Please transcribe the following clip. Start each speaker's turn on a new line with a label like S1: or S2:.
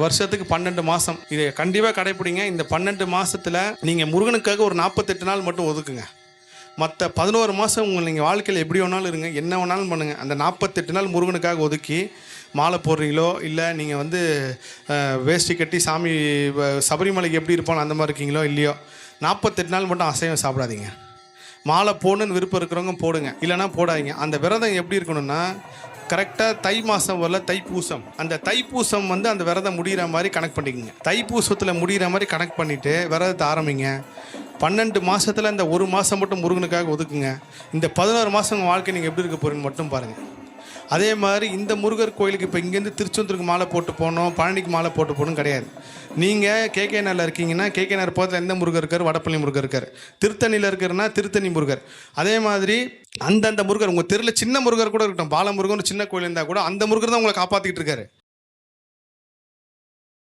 S1: வருஷத்துக்கு 12 மாதம் இதை கண்டிப்பாக கடைப்பிடிங்க. இந்த 12 மாதத்தில் நீங்கள் முருகனுக்காக ஒரு 48 நாள் மட்டும் ஒதுக்குங்க. மற்ற 11 மாதம் நீங்கள் வாழ்க்கையில் எப்படி வேணாலும் இருங்க, என்ன வேணாலும் பண்ணுங்கள். அந்த 48 நாள் முருகனுக்காக ஒதுக்கி மாலை போடுறீங்களோ, இல்லை நீங்கள் வேஷ்டி கட்டி சாமி சபரிமலைக்கு எப்படி இருப்பானோ அந்த மாதிரி இருக்கீங்களோ இல்லையோ, 48 நாள் மட்டும் அசைவம் சாப்பிடாதீங்க. மாலை போடணுன்னு விருப்பம் இருக்கிறவங்க போடுங்க, இல்லைனா போடாதீங்க. அந்த விரதம் எப்படி இருக்கணும்னா, கரெக்டாக தை மாதம் வரல தைப்பூசம், அந்த தைப்பூசம் அந்த விரதம் முடிகிற மாதிரி கணக்கு பண்ணிக்கோங்க. தைப்பூசத்தில் முடிகிற மாதிரி கணக்கு பண்ணிவிட்டு விரதத்தை ஆரம்பிங்க. 12 மாதத்தில் இந்த ஒரு மாதம் மட்டும் முருகனுக்காக ஒதுக்குங்க. இந்த 11 மாதம் வாழ்க்கை நீங்கள் எப்படி இருக்க போகிறீங்கன்னு மட்டும் பாருங்கள். அதே மாதிரி இந்த முருகர் கோயிலுக்கு இப்போ இங்கேருந்து திருச்செந்தூருக்கு மாலை போட்டு போகணும், பழனிக்கு மாலை போட்டு போகணும் கிடையாது. நீங்கள் கேகேஆரில் இருக்கீங்கன்னா கேகேஆர் பக்கத்தில் எந்த முருகர் இருக்கார்? வடப்பள்ளி முருகர் இருக்கார். திருத்தணியில் இருக்கிறன்னா திருத்தணி முருகர். அதே மாதிரி அந்தந்த முருகர் உங்கள் தெருவில் சின்ன முருகர் கூட இருக்கட்டும், பாலமுருகன் சின்ன கோயில் இருந்தால் கூட அந்த முருகர் தான் உங்களை காப்பாற்றிக்கிட்டு இருக்காரு.